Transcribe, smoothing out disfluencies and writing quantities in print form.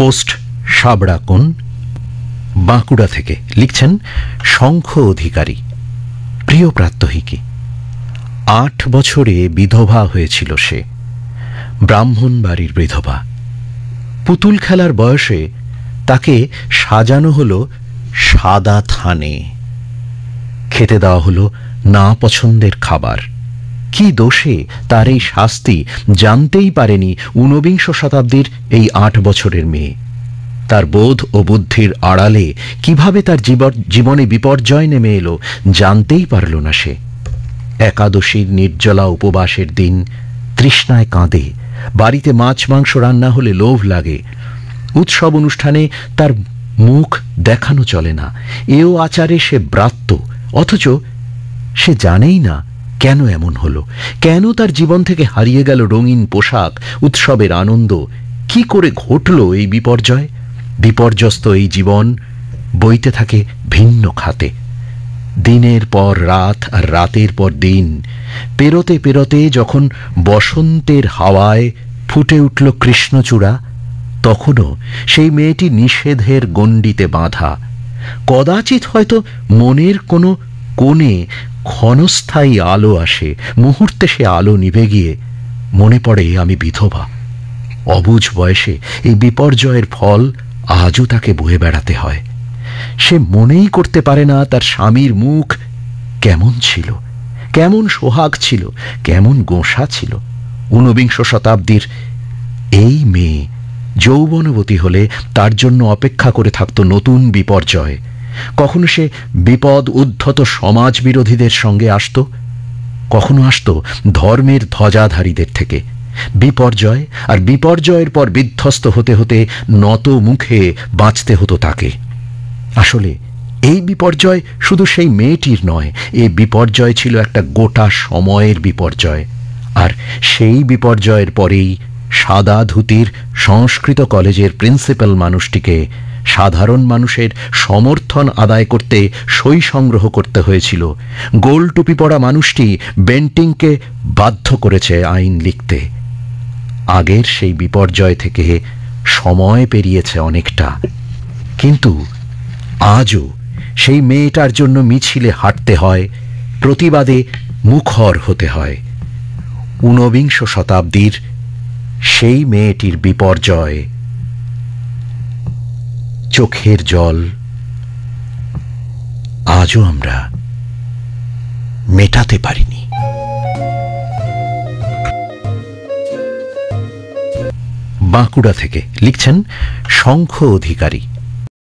Post সাবড়াকোণ, Bankura থেকে লিখছেন শঙ্খ অধিকারী। প্রিয় প্রাত্যহিকী, 8 বছরে বিধবা হয়েছিল সে, ব্রাহ্মণ বাড়ির বিধবা। পুতুল খেলার বয়সে তাকে সাজানো হলো সাদা থানে, খেতে দেওয়া হলো না পছন্দের খাবার। কি দোষে তার এই শাস্তি জানতেই পারেনি ঊনবিংশ শতাব্দীর এই 8 বছরের মেয়ে। তার বোধ ও বুদ্ধির আড়ালে কিভাবে তার জীবনে বিপর্যয় নেমে এলো জানতেই পারল না সে। একাদশীর নির্জলা উপবাসের দিন তৃষ্ণায় কাঁদে, বাড়িতে মাছ মাংস রান্না হলে লোভ লাগে। উৎসব অনুষ্ঠানে তার মুখ দেখানো চলে না, এও আচারে সে ব্রাত্য, অথচ সে জানেই না কেন এমন হলো, কেন তার জীবন থেকে হারিয়ে গেল রঙিন পোশাক, উৎসবের আনন্দ। কি করে ঘটল এই বিপর্যয়? বিপর্যস্ত এই জীবন বইতে থাকে ভিন্ন খাতে। দিনের পর রাত আর রাতের পর দিন পেরোতে পেরোতে যখন বসন্তের হাওয়ায় ফুটে উঠল কৃষ্ণচূড়া, তখনও সেই মেয়েটি নিষেধের গণ্ডিতে বাঁধা। কদাচিৎ হয়তো মনের কোনো কোণে ক্ষণস্থায়ী আলো আসে, মুহূর্তে সে আলো নিভে গিয়ে মনে পড়ে আমি বিধবা। অবুঝ বয়সে এই বিপর্যয়ের ফল আজও তাকে বয়ে বেড়াতে হয়। সে মনেই করতে পারে না তার স্বামীর মুখ কেমন ছিল, কেমন সোহাগ ছিল, কেমন গোঁসা ছিল। ঊনবিংশ শতাব্দীর এই মেয়ে যৌবনবতী হলে তার জন্য অপেক্ষা করে থাকত নতুন বিপর্যয়। কখনো সে বিপদ উদ্ধত সমাজ বিরোধীদের সঙ্গে আসত, কখনো আসত ধর্মের ধ্বজাধারীদের থেকে। বিপর্যয় আর বিপর্যয়ের পর বিধ্বস্ত হতে হতে নত মুখে বাঁচতে হতো তাকে। আসলে এই বিপর্যয় শুধু সেই মেয়েটির নয়, এই বিপর্যয় ছিল একটা গোটা সময়ের বিপর্যয়। আর সেই বিপর্যয়ের পরেই সাদা ধুতির সংস্কৃত কলেজের প্রিন্সিপাল মানুষটিকে সাধারণ মানুষের সমর্থন আদায় করতে সই সংগ্রহ করতে হয়েছিল। গোল টুপি পরা মানুষটি বেন্টিংকে বাধ্য করেছে আইন লিখতে। আগের সেই বিপর্যয় থেকে সময় পেরিয়েছে অনেকটা, কিন্তু আজও সেই মেয়েটার জন্য মিছিলে হাঁটতে হয়, প্রতিবাদে মুখর হতে হয়। ঊনবিংশ শতাব্দীর সেই মেয়েটির বিপর্যয়, চোখের জল আজও আমরা মেটাতে পারিনি। বাঁকুড়া থেকে লিখছেন শঙ্খ অধিকারী।